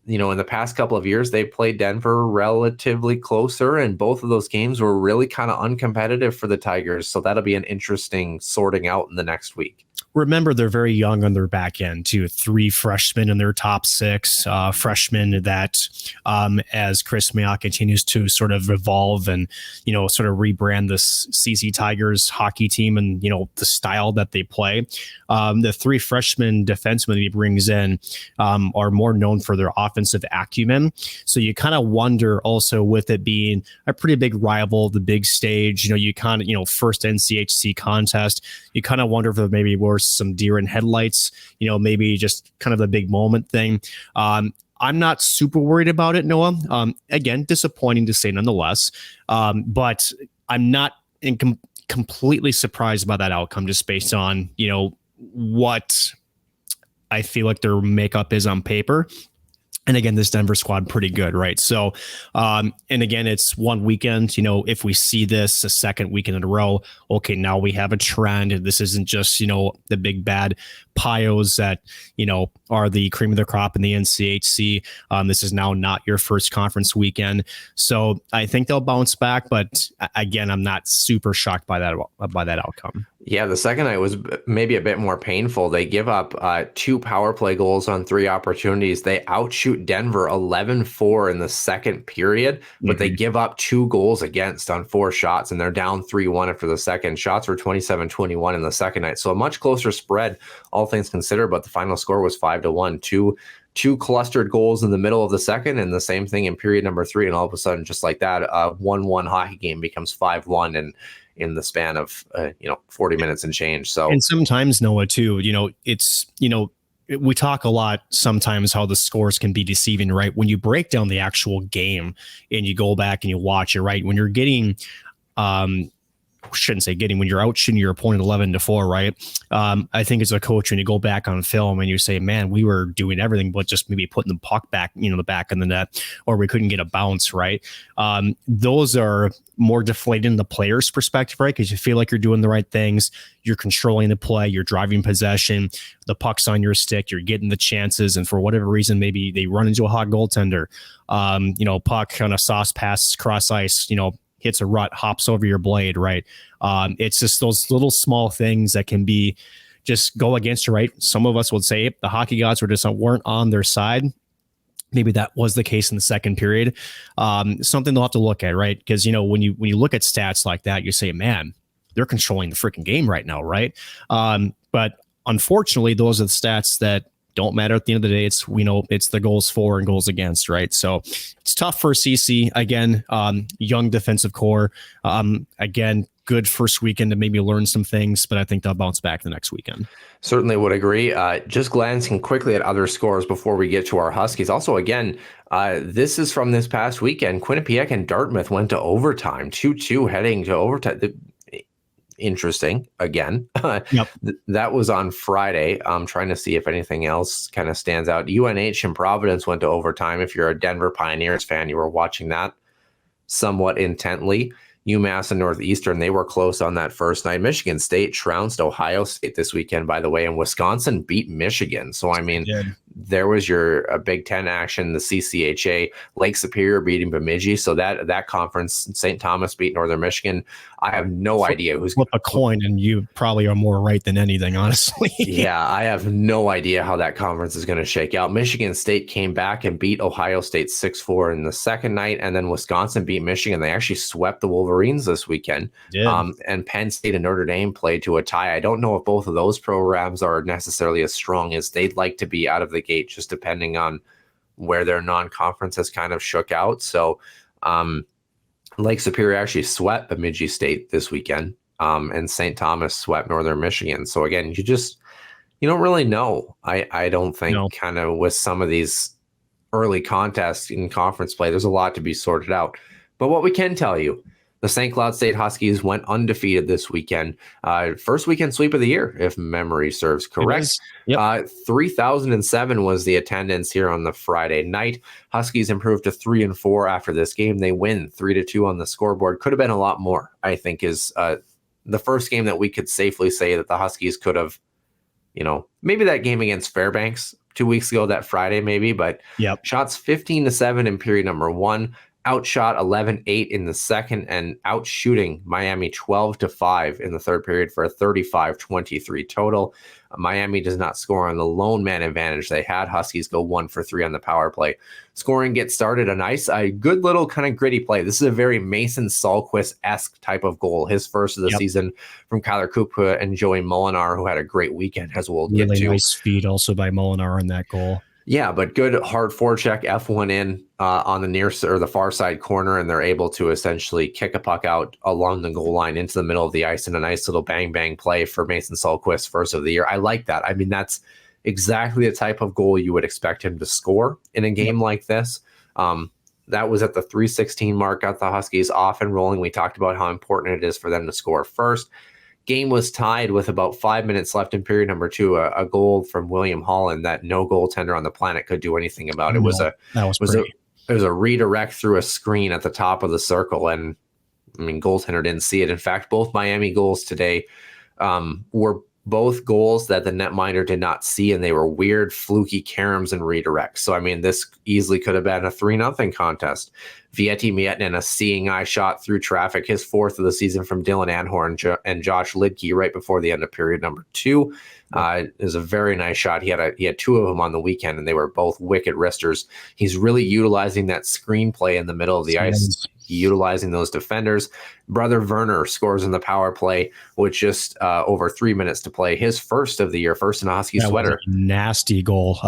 in the past couple of years, they played Denver relatively closer, and both of those games were really kind of uncompetitive for the Tigers. So that'll be an interesting sorting out in the next week. Remember, they're very young on their back end, too. 3 freshmen in their top 6, freshmen that, as Chris Mayock continues to sort of evolve and, sort of rebrand this CC Tigers hockey team and, the style that they play. The 3 freshman defensemen he brings in are more known for their offensive acumen. So you kind of wonder also, with it being a pretty big rival, the big stage, you kind of, first NCHC contest, you kind of wonder if there maybe were some deer in headlights, maybe just kind of the big moment thing. I'm not super worried about it, Noah. Again, disappointing to say nonetheless, but I'm not completely surprised by that outcome just based on, what I feel like their makeup is on paper. And again, this Denver squad, pretty good, right? So, and again, it's one weekend. If we see this a second weekend in a row, okay, now we have a trend. This isn't just, the big bad Pios that, are the cream of the crop in the NCHC. This is now not your first conference weekend. So I think they'll bounce back. But again, I'm not super shocked by that outcome. Yeah, the second night was maybe a bit more painful. They give up 2 power play goals on 3 opportunities. They outshoot Denver 11-4 in the second period, but they give up 2 goals against on 4 shots, and they're down 3-1 after the second. Shots were 27-21 in the second night. So a much closer spread, all things considered, but the final score was 5-1. Two clustered goals in the middle of the second, and the same thing in period number 3. And all of a sudden, just like that, a 1-1 hockey game becomes 5-1 and in the span of 40 minutes and change. So, and sometimes, Noah, too, it's we talk a lot sometimes how the scores can be deceiving, right? When you break down the actual game and you go back and you watch it, right? When you're getting when you're out shooting your opponent 11-4, right? I think as a coach, when you go back on film and you say, man, we were doing everything but just maybe putting the puck back, the back of the net, or we couldn't get a bounce, right? Those are more deflating in the player's perspective, right? Because you feel like you're doing the right things, you're controlling the play, you're driving possession, the puck's on your stick, you're getting the chances, and for whatever reason, maybe they run into a hot goaltender, puck on a sauce pass cross ice, hits a rut, hops over your blade, right? It's just those little small things that can be just go against you, right? Some of us would say the hockey gods weren't on their side. maybe that was the case in the second period. Something they'll have to look at, right? Because, when you look at stats like that, you say, man, they're controlling the freaking game right now, right? But unfortunately, those are the stats that don't matter at the end of the day. It's the goals for and goals against, right? So it's tough for CC. Again, young defensive core. Again, good first weekend to maybe learn some things, but I think they'll bounce back the next weekend. Certainly would agree. Just glancing quickly at other scores before we get to our Huskies. Also, again, this is from this past weekend. Quinnipiac and Dartmouth went to overtime, 2-2 heading to overtime. Interesting. Again, Yep. That was on Friday. I'm trying to see if anything else kind of stands out. UNH and Providence went to overtime. If you're a Denver Pioneers fan, you were watching that somewhat intently. UMass and Northeastern, they were close on that first night. Michigan State trounced Ohio State this weekend, by the way, and Wisconsin beat Michigan. So, I mean, there was your Big Ten action, the CCHA, Lake Superior beating Bemidji. So that conference, St. Thomas beat Northern Michigan. I have no idea who's flip a coin, and you probably are more right than anything, honestly. Yeah, I have no idea how that conference is going to shake out. Michigan State came back and beat Ohio State 6-4 in the second night, and then Wisconsin beat Michigan. They actually swept the Wolverines this weekend. And Penn State and Notre Dame played to a tie. I don't know if both of those programs are necessarily as strong as they'd like to be out of the gate, just depending on where their non-conference has kind of shook out. So Lake Superior actually swept Bemidji State this weekend, and St. Thomas swept Northern Michigan. So again, you don't really know. I don't think kind of with some of these early contests in conference play, there's a lot to be sorted out. But what we can tell you, the St. Cloud State Huskies went undefeated this weekend. First weekend sweep of the year, if memory serves correct. Yep. 3,007 was the attendance here on the Friday night. Huskies improved to 3-4 after this game. They win 3-2 on the scoreboard. Could have been a lot more, I think, is the first game that we could safely say that the Huskies could have, maybe that game against Fairbanks 2 weeks ago, that Friday maybe, but shots 15-7 in period number 1. Outshot 11-8 in the second, and outshooting Miami 12-5 in the third period for a 35-23 total. Miami does not score on the lone man advantage they had. Huskies go 1 for 3 on the power play. Scoring gets started. A good little kind of gritty play. This is a very Mason Salquist-esque type of goal. His first of the season from Kyler Kupka and Joey Molinar, who had a great weekend, as we'll get to. Nice feed also by Molinar on that goal. Yeah, but good hard forecheck, F1 in on the near or the far side corner, and they're able to essentially kick a puck out along the goal line into the middle of the ice in a nice little bang play for Mason Salquist, first of the year. I like that. I mean, that's exactly the type of goal you would expect him to score in a game like this. That was at the 3:16 mark, got the Huskies off and rolling. We talked about how important it is for them to score first. Game was tied with about 5 minutes left in period number 2. A goal from William Holland that no goaltender on the planet could do anything about. It was a redirect through a screen at the top of the circle, and I mean, goaltender didn't see it. In fact, both Miami goals today were both goals that the netminder did not see, and they were weird, fluky caroms and redirects. So, I mean, this easily could have been a 3-0 contest. Vietti Miettinen, a seeing eye shot through traffic, his 4th of the season from Dylan Anhorn and Josh Lidke right before the end of period number 2. It was a very nice shot. He had 2 of them on the weekend, and they were both wicked wristers. He's really utilizing that screenplay in the middle of the ice, utilizing those defenders. Brother Werner scores in the power play with just over 3 minutes to play. His first of the year, first in a Husky sweater. Nasty goal.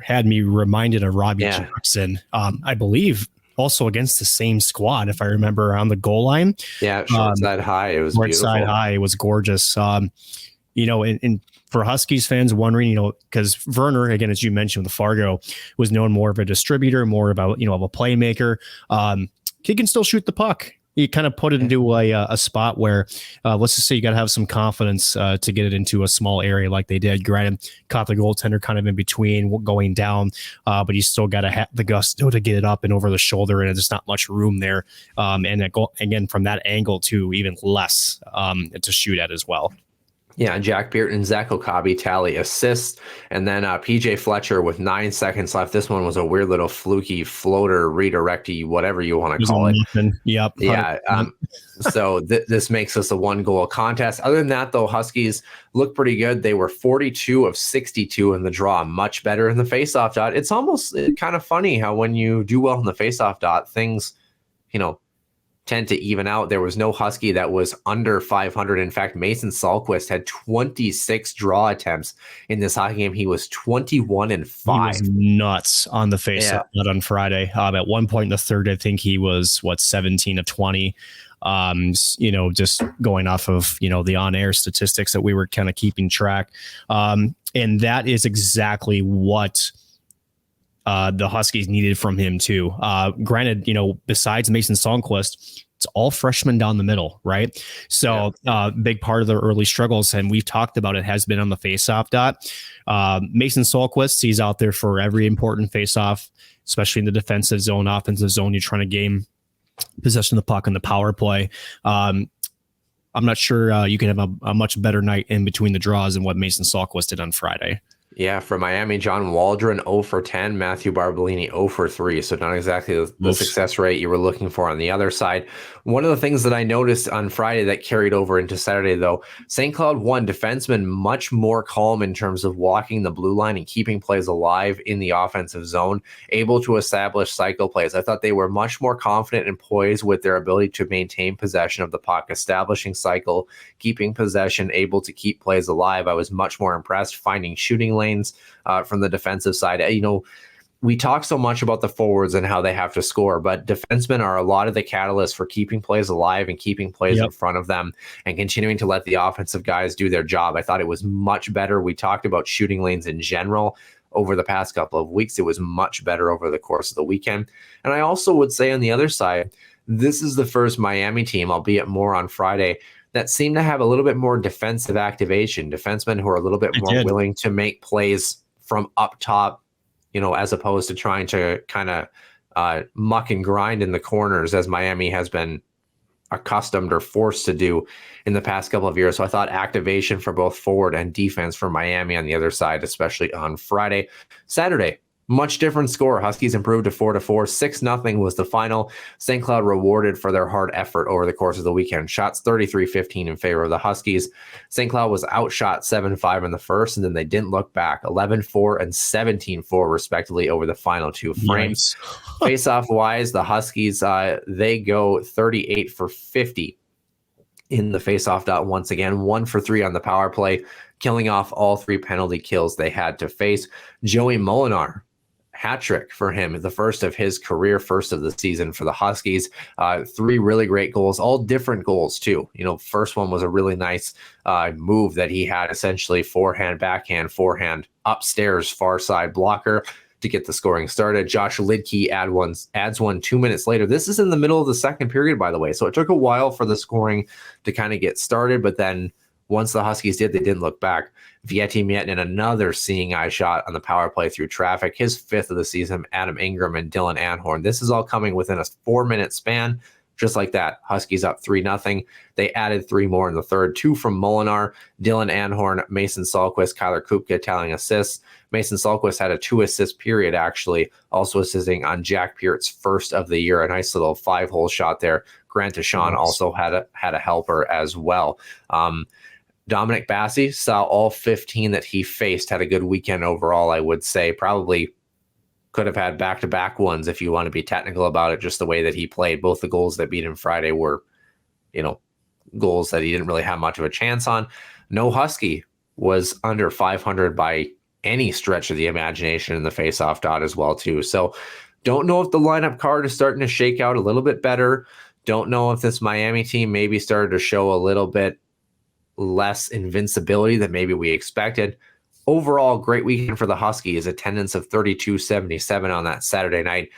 Had me reminded of Robbie Jackson. I believe also against the same squad, if I remember, on the goal line. Yeah, short side high. It was beautiful. Side high. It was gorgeous. And for Huskies fans wondering, because Werner, again, as you mentioned with Fargo, was known more of a distributor, more about, of a playmaker. He can still shoot the puck. You kind of put it into a spot where, let's just say you got to have some confidence to get it into a small area like they did. Granted, caught the goaltender kind of in between going down, but you still got to have the gusto to get it up and over the shoulder, and there's not much room there. And that goal, again, from that angle to even less to shoot at as well. Yeah, Jack Pearson and Zach Okabe tally assists. And then PJ Fletcher with 9 seconds left. This one was a weird little fluky floater, redirecty, whatever you want to call it. Yep. Yeah. So this makes us a 1-goal contest. Other than that, though, Huskies look pretty good. They were 42 of 62 in the draw, much better in the faceoff dot. It's almost kind of funny how when you do well in the faceoff dot, things, tend to even out. There was no Husky that was under 500. In fact, Mason Salquist had 26 draw attempts in this hockey game. He was 21-5. He was nuts on the face-off on Friday. At one point in the third, I think he was 17 of 20. Just going off of the on-air statistics that we were kind of keeping track, and that is exactly what the Huskies needed from him too. Granted, besides Mason Salquist, it's all freshmen down the middle, right? So big part of their early struggles, and we've talked about it, has been on the faceoff dot. Mason Salquist, he's out there for every important faceoff, especially in the defensive zone, offensive zone. You're trying to game possession of the puck in the power play. I'm not sure you can have a much better night in between the draws than what Mason Salquist did on Friday. Yeah, for Miami, John Waldron 0 for 10, Matthew Barbolini 0 for 3. So not exactly the success rate you were looking for on the other side. One of the things that I noticed on Friday that carried over into Saturday, though, St. Cloud won defensemen much more calm in terms of walking the blue line and keeping plays alive in the offensive zone, able to establish cycle plays. I thought they were much more confident and poised with their ability to maintain possession of the puck, establishing cycle, keeping possession, able to keep plays alive. I was much more impressed finding shooting lanes from the defensive side. We talk so much about the forwards and how they have to score, but defensemen are a lot of the catalysts for keeping plays alive and keeping plays in front of them and continuing to let the offensive guys do their job. I thought it was much better. We talked about shooting lanes in general over the past couple of weeks. It was much better over the course of the weekend. And I also would say on the other side, this is the first Miami team, albeit more on Friday, that seem to have a little bit more defensive activation, defensemen who are a little bit more willing to make plays from up top, as opposed to trying to kind of muck and grind in the corners as Miami has been accustomed or forced to do in the past couple of years. So I thought activation for both forward and defense for Miami on the other side, especially on Friday. Saturday, much different score. Huskies improved to 4-4. 6-0 was the final. St. Cloud rewarded for their hard effort over the course of the weekend. Shots 33-15 in favor of the Huskies. St. Cloud was outshot 7-5 in the first, and then they didn't look back. 11-4 and 17-4 respectively over the final two frames. Face-off wise, the Huskies, they go 38 for 50 in the face-off dot once again. 1 for 3 on the power play, killing off all 3 penalty kills they had to face. Joey Molinar, hat trick for him, the first of his career, first of the season for the Huskies. 3 really great goals, all different goals too. First one was a really nice move that he had, essentially forehand, backhand, forehand, upstairs, far side blocker to get the scoring started. Josh Lidke adds one 2 minutes later. This is in the middle of the second period, by the way, so it took a while for the scoring to kind of get started, but then once the Huskies did, they didn't look back. Vieti Miettinen, another seeing eye shot on the power play through traffic, his 5th of the season. Adam Ingram and Dylan Anhorn. This is all coming within a 4-minute span. Just like that, Huskies up 3-0. They added 3 more in the third, 2 from Molinar, Dylan Anhorn, Mason Salquist, Kyler Kupka tallying assists. Mason Salquist had a 2-assist period, actually, also assisting on Jack Peart's first of the year. A nice little 5-hole shot there. Grant Deshawn also had a helper as well. Dominic Bassi saw all 15 that he faced, had a good weekend overall, I would say. Probably could have had back-to-back ones if you want to be technical about it, just the way that he played. Both the goals that beat him Friday were, goals that he didn't really have much of a chance on. No Husky was under 500 by any stretch of the imagination in the face-off dot as well, too. So don't know if the lineup card is starting to shake out a little bit better. Don't know if this Miami team maybe started to show a little bit less invincibility than maybe we expected. Overall, great weekend for the Huskies. Attendance of 3277 on that Saturday night.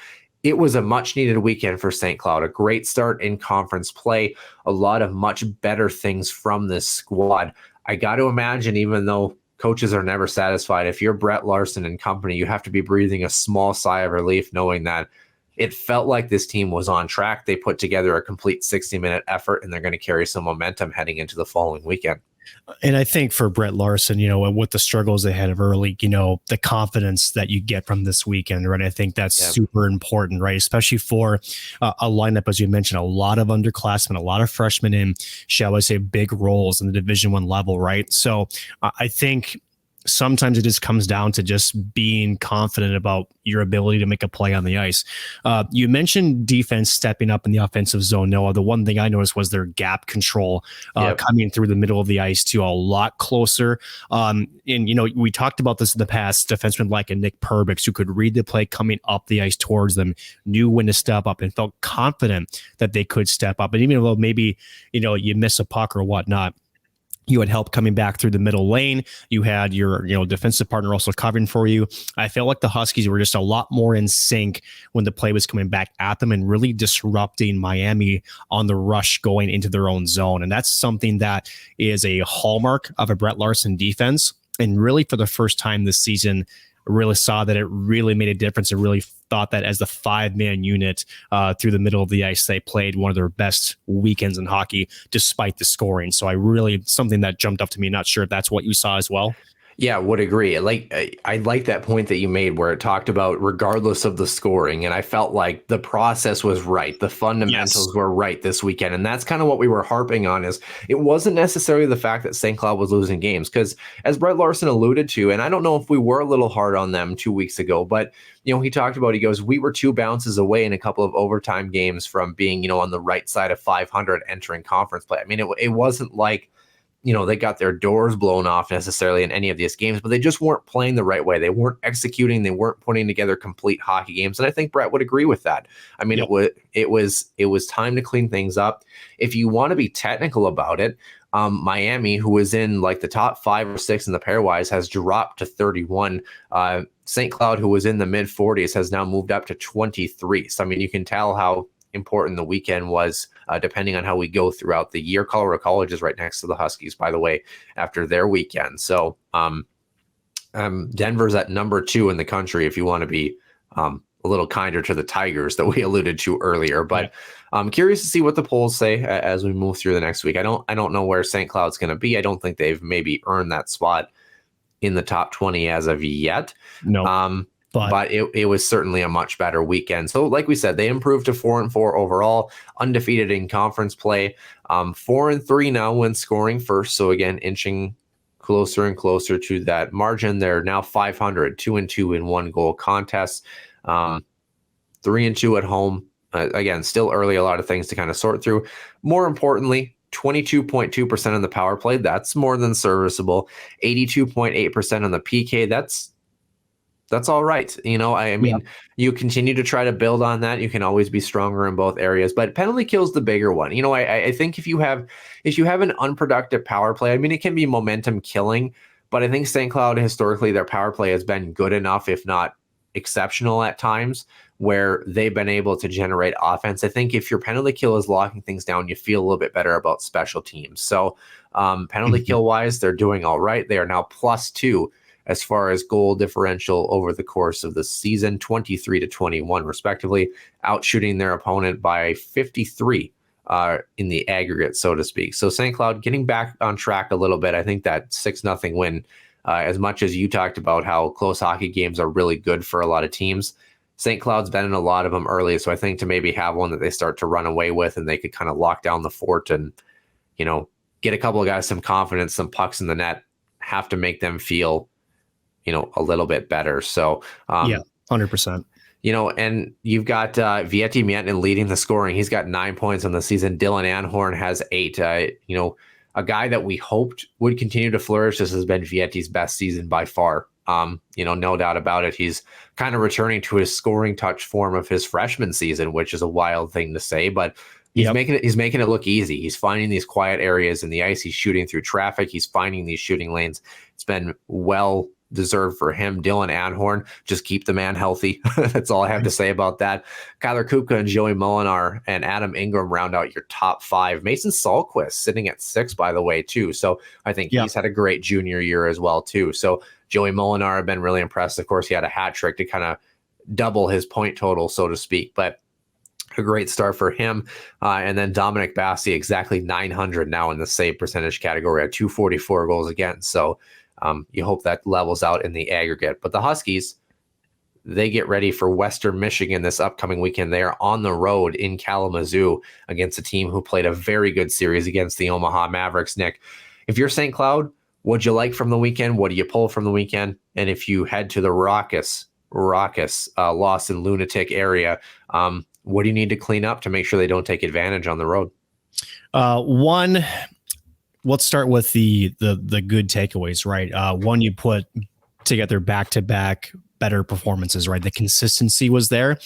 It was a much needed weekend for St. Cloud. A great start in conference play. A lot of much better things from this squad. I got to imagine, even though coaches are never satisfied, if you're Brett Larson and company, you have to be breathing a small sigh of relief knowing that it felt like this team was on track. They put together a complete 60-minute effort, and they're going to carry some momentum heading into the following weekend. And I think for Brett Larson, with the struggles they had of early, the confidence that you get from this weekend, right? I think that's super important, right? Especially for a lineup, as you mentioned, a lot of underclassmen, a lot of freshmen in, shall I say, big roles in the Division I level, right? So I think sometimes it just comes down to just being confident about your ability to make a play on the ice. You mentioned defense stepping up in the offensive zone, Noah. The one thing I noticed was their gap control coming through the middle of the ice to a lot closer. And, we talked about this in the past, defensemen like a Nick Perbix, who could read the play coming up the ice towards them, knew when to step up and felt confident that they could step up. And even though maybe, you miss a puck or whatnot, you had help coming back through the middle lane. You had your, defensive partner also covering for you. I felt like the Huskies were just a lot more in sync when the play was coming back at them and really disrupting Miami on the rush going into their own zone. And that's something that is a hallmark of a Brett Larson defense. And really for the first time this season, really saw that it really made a difference and really thought that as the 5-man unit through the middle of the ice, they played one of their best weekends in hockey despite the scoring. So something that jumped up to me. Not sure if that's what you saw as well. Yeah, would agree. I like that point that you made where it talked about regardless of the scoring. And I felt like the process was right. The fundamentals were right this weekend. And that's kind of what we were harping on, is it wasn't necessarily the fact that St. Cloud was losing games, because as Brett Larson alluded to, and I don't know if we were a little hard on them 2 weeks ago, but he talked about, he goes, we were 2 bounces away in a couple of overtime games from being, on the right side of 500 entering conference play. I mean, it wasn't like, they got their doors blown off necessarily in any of these games, but they just weren't playing the right way. They weren't executing. They weren't putting together complete hockey games. And I think Brett would agree with that. I mean, it was time to clean things up. If you want to be technical about it, Miami, who was in like the top 5 or 6 in the pairwise, has dropped to 31. St. Cloud, who was in the mid 40s, has now moved up to 23. So, I mean, you can tell how important the weekend was, depending on how we go throughout the year. Colorado College is right next to the Huskies, by the way, after their weekend. So Denver's at number 2 in the country, if you want to be a little kinder to the Tigers that we alluded to earlier. But I'm curious to see what the polls say as we move through the next week. I don't know where St. Cloud's going to be. I don't think they've maybe earned that spot in the top 20 as of yet. No. But it was certainly a much better weekend. So like we said, they improved to 4-4 overall, undefeated in conference play, 4-3 now when scoring first. So again, inching closer and closer to that margin. They're now 500, 2-2 in 1-goal contests, 3-2 at home. Again, still early, a lot of things to kind of sort through. More importantly, 22.2% on the power play. That's more than serviceable. 82.8% on the PK. That's all right. I mean, you continue to try to build on that. You can always be stronger in both areas, but penalty kill's the bigger one. I think if you have an unproductive power play, I mean, it can be momentum killing, but I think St. Cloud, historically, their power play has been good enough, if not exceptional at times, where they've been able to generate offense. I think if your penalty kill is locking things down, you feel a little bit better about special teams. So penalty kill wise, they're doing all right. They are now +2 as far as goal differential over the course of the season, 23-21 respectively, outshooting their opponent by 53 in the aggregate, so to speak. So St. Cloud getting back on track a little bit. I think that 6-0 win, as much as you talked about how close hockey games are really good for a lot of teams, St. Cloud's been in a lot of them early. So I think to maybe have one that they start to run away with and they could kind of lock down the fort and, get a couple of guys some confidence, some pucks in the net, have to make them feel a little bit better. So, 100%. And you've got Vietti Miettinen leading the scoring. He's got 9 points on the season. Dylan Anhorn has 8. A guy that we hoped would continue to flourish. This has been Vietti's best season by far. No doubt about it. He's kind of returning to his scoring touch form of his freshman season, which is a wild thing to say, but he's making it look easy. He's finding these quiet areas in the ice. He's shooting through traffic. He's finding these shooting lanes. It's been well deserved for him. Dylan Anhorn, just keep the man healthy. That's all I have to say about that. Kyler Kupka and Joey Molinar and Adam Ingram round out your top 5. Mason Sahlquist sitting at 6, by the way, too. So I think he's had a great junior year as well, too. So Joey Molinar have been really impressed. Of course, he had a hat trick to kind of double his point total, so to speak. But A great start for him. And then Dominic Bassi, exactly 900 now in the save percentage category at 244 goals against. So you hope that levels out in the aggregate. But the Huskies, they get ready for Western Michigan this upcoming weekend. They are on the road in Kalamazoo against a team who played a very good series against the Omaha Mavericks. Nick, if you're St. Cloud, what'd you like from the weekend? What do you pull from the weekend? And if you head to the raucous Lost and Lunatic area, what do you need to clean up to make sure they don't take advantage on the road? One, let's start with the good takeaways, right? One, you put together back-to-back better performances, right? The consistency was there.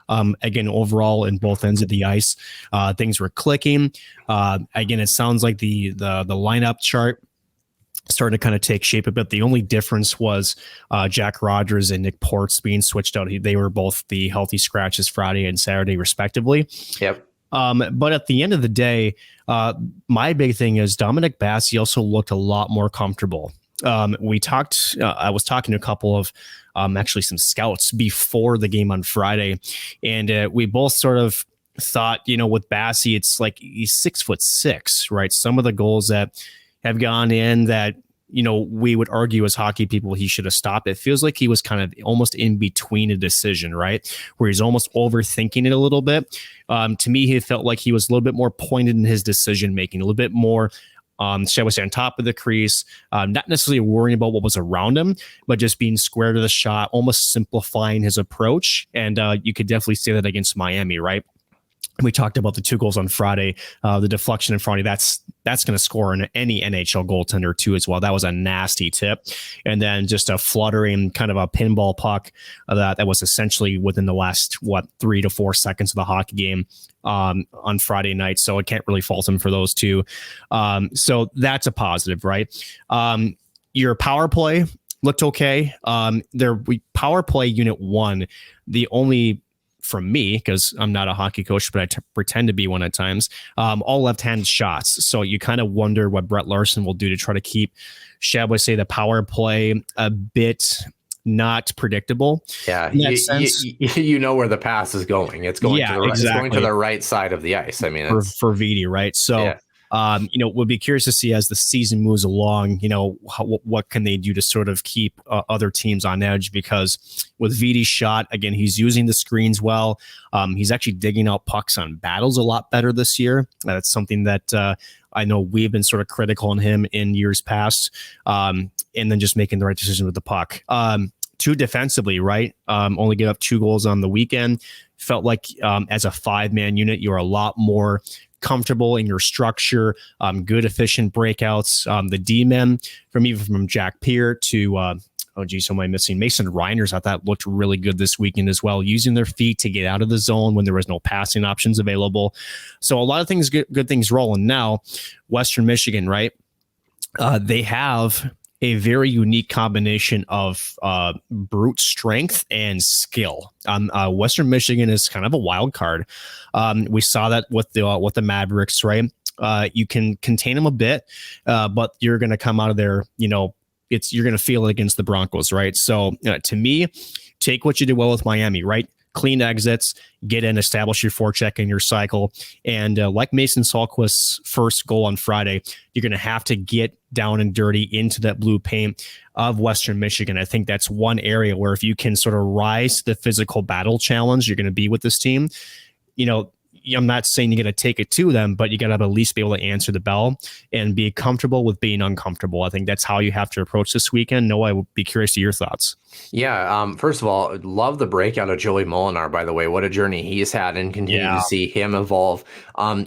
Again, overall in both ends of the ice, things were clicking. Again, it sounds like the lineup chart started to kind of take shape a bit. The only difference was Jack Rogers and Nick Ports being switched out. They were both the healthy scratches Friday and Saturday, respectively. Yep. But at the end of the day, my big thing is Dominic Bassi also looked a lot more comfortable. I was talking to a couple of actually some scouts before the game on Friday, and we both sort of thought, with Bassi, it's like he's 6'6", right? Some of the goals that have gone in that, we would argue as hockey people, he should have stopped. It feels like he was kind of almost in between a decision, right? Where he's almost overthinking it a little bit. To me, he felt like he was a little bit more pointed in his decision making, a little bit more, shall we say, on top of the crease, not necessarily worrying about what was around him, but just being square to the shot, almost simplifying his approach. And you could definitely say that against Miami, right? We talked about the 2 goals on Friday, the deflection in front of you. That's going to score in any NHL goaltender too as well. That was a nasty tip. And then just a fluttering kind of a pinball puck that was essentially within the last, 3 to 4 seconds of the hockey game on Friday night. So I can't really fault him for those two. So that's a positive, right? Your power play looked okay. Power play unit 1, the only, from me, because I'm not a hockey coach, but I pretend to be one at times, all left-handed shots. So you kind of wonder what Brett Larson will do to try to keep, shall we say, the power play a bit not predictable. Yeah, you know where the pass is going. It's going to the right, exactly. It's going to the right side of the ice. I mean, for Vidi, right? So. Yeah. We'll be curious to see as the season moves along, what can they do to sort of keep other teams on edge, because with Vidi's shot, again, he's using the screens well. He's actually digging out pucks on battles a lot better this year. That's something that I know we've been sort of critical on him in years past, and then just making the right decision with the puck. 2 defensively, right? Only give up 2 goals on the weekend. Felt like as a 5-man unit, you're a lot more comfortable in your structure, good efficient breakouts. The D-men from Jack Peer to who am I missing? Mason Reiners, I thought looked really good this weekend as well, using their feet to get out of the zone when there was no passing options available. So a lot of things, good things rolling. Now, Western Michigan, right? They have a very unique combination of brute strength and skill. Western Michigan is kind of a wild card. We saw that with the Mavericks, right? You can contain them a bit, but you're going to come out of there, you're going to feel it against the Broncos, right? So to me, take what you did well with Miami, right? Clean exits, get in, establish your forecheck and your cycle. And like Mason Salquist's first goal on Friday, you're going to have to get down and dirty into that blue paint of Western Michigan. I think that's one area where if you can sort of rise to the physical battle challenge you're going to be with this team, I'm not saying you're going to take it to them, but you got to at least be able to answer the bell and be comfortable with being uncomfortable. I think that's how you have to approach this weekend. Noah, I would be curious to your thoughts. Yeah. First of all, love the breakout of Joey Molinar, by the way. What a journey he's had, and continue to see him evolve.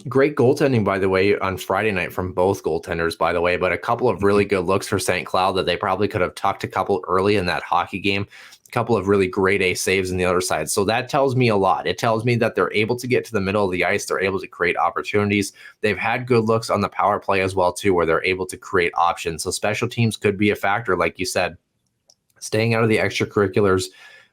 Great goaltending, by the way, on Friday night from both goaltenders, by the way, but a couple of really good looks for St. Cloud that they probably could have tucked a couple early in that hockey game. Couple of really great A saves on the other side. So that tells me a lot. It tells me that they're able to get to the middle of the ice. They're able to create opportunities. They've had good looks on the power play as well, too, where they're able to create options. So special teams could be a factor, like you said. Staying out of the extracurriculars,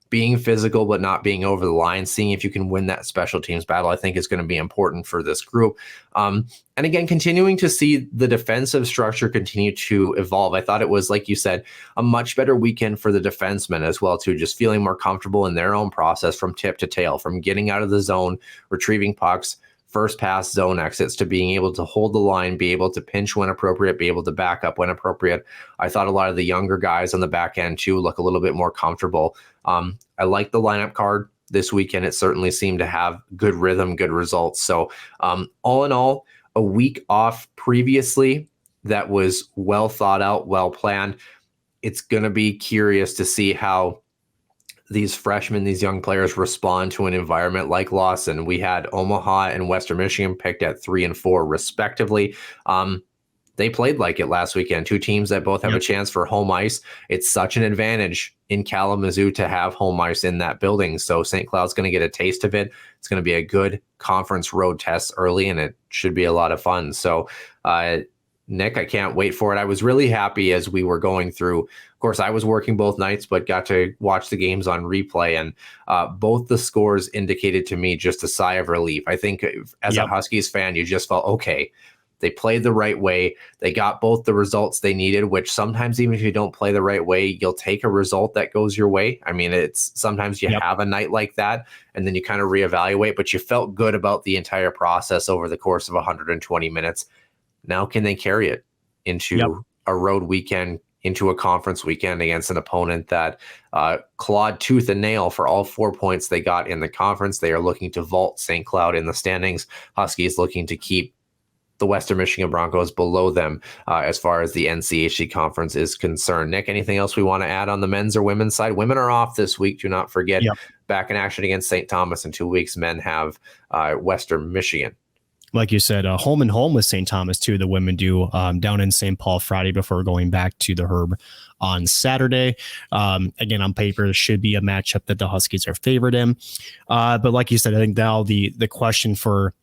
being physical but not being over the line, seeing if you can win that special teams battle, I think is going to be important for this group. And again, continuing to see the defensive structure continue to evolve. I thought it was, like you said, a much better weekend for the defensemen as well, too, just feeling more comfortable in their own process from tip to tail, from getting out of the zone, retrieving pucks, first pass zone exits, to being able to hold the line, be able to pinch when appropriate, be able to back up when appropriate. I thought a lot of the younger guys on the back end too look a little bit more comfortable. I like the lineup card this weekend. It certainly seemed to have good rhythm, good results. So all in all, a week off previously that was well thought out, well planned. It's going to be curious to see how these freshmen, these young players respond to an environment like Lawson. We had Omaha and Western Michigan picked at 3 and 4 respectively. They played like it last weekend. Two teams that both have a chance for home ice. It's such an advantage in Kalamazoo to have home ice in that building. So St. Cloud's going to get a taste of it. It's going to be a good conference road test early, and it should be a lot of fun. So, Nick, I can't wait for it. I was really happy as we were going through. Of course, I was working both nights, but got to watch the games on replay, and both the scores indicated to me just a sigh of relief. I think as a Huskies fan, you just felt, okay, they played the right way. They got both the results they needed, which sometimes even if you don't play the right way, you'll take a result that goes your way. I mean, it's sometimes you have a night like that, and then you kind of reevaluate, but you felt good about the entire process over the course of 120 minutes. Now, can they carry it into a road weekend, into a conference weekend against an opponent that clawed tooth and nail for all 4 points they got in the conference? They are looking to vault St. Cloud in the standings. Huskies looking to keep the Western Michigan Broncos below them as far as the NCHC conference is concerned. Nick, anything else we want to add on the men's or women's side? Women are off this week. Do not forget, back in action against St. Thomas in 2 weeks. Men have Western Michigan. Like you said, home and home with St. Thomas, too. The women do down in St. Paul Friday before going back to the Herb on Saturday. Again, on paper, should be a matchup that the Huskies are favored in. But like you said, I think now the question for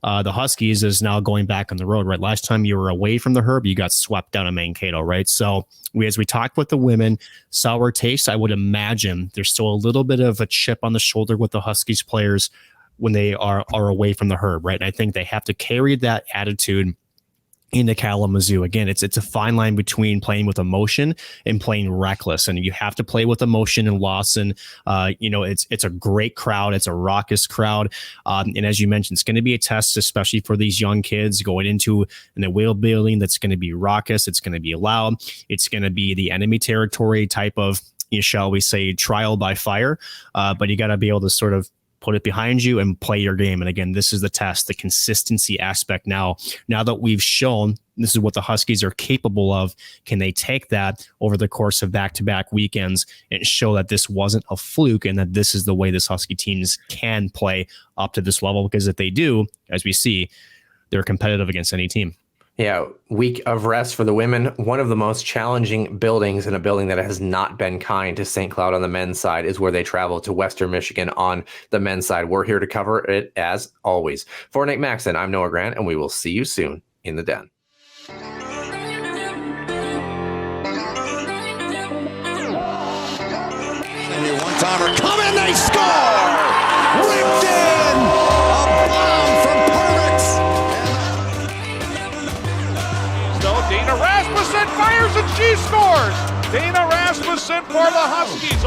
the Huskies is now going back on the road, right? Last time you were away from the Herb, you got swept down in Mankato, right? So as we talked with the women, sour taste, I would imagine there's still a little bit of a chip on the shoulder with the Huskies players when they are away from the Herb, right? And I think they have to carry that attitude into Kalamazoo. Again, it's a fine line between playing with emotion and playing reckless, and you have to play with emotion in Lawson. It's a great crowd. It's a raucous crowd. And as you mentioned, it's going to be a test, especially for these young kids going into an away building that's going to be raucous. It's going to be loud. It's going to be the enemy territory type of, shall we say, trial by fire. But you got to be able to sort of put it behind you and play your game. And again, this is the test, the consistency aspect. Now that we've shown this is what the Huskies are capable of, can they take that over the course of back-to-back weekends and show that this wasn't a fluke and that this is the way this Husky teams can play up to this level? Because if they do, as we see, they're competitive against any team. Yeah, week of rest for the women. One of the most challenging buildings, and a building that has not been kind to St. Cloud on the men's side, is where they travel to Western Michigan on the men's side. We're here to cover it as always. For Nick Maxon, I'm Noah Grant, and we will see you soon in the den. And a one-timer coming, they score! Ripped in! A bomb from Pervix! Dana Rasmussen fires and she scores! Dana Rasmussen for the Huskies.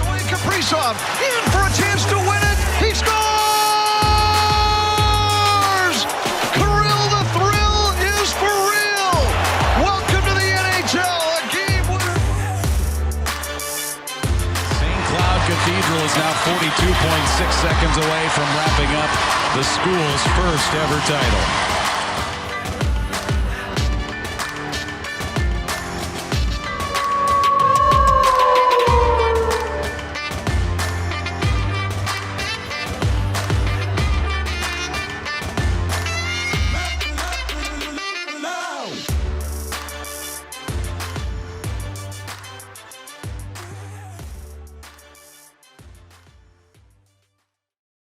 Dwayne Kaprizov in for a chance to win it. He scores! Kirill the Thrill is for real! Welcome to the NHL, a game winner. St. Cloud Cathedral is now 42.6 seconds away from wrapping up the school's first ever title.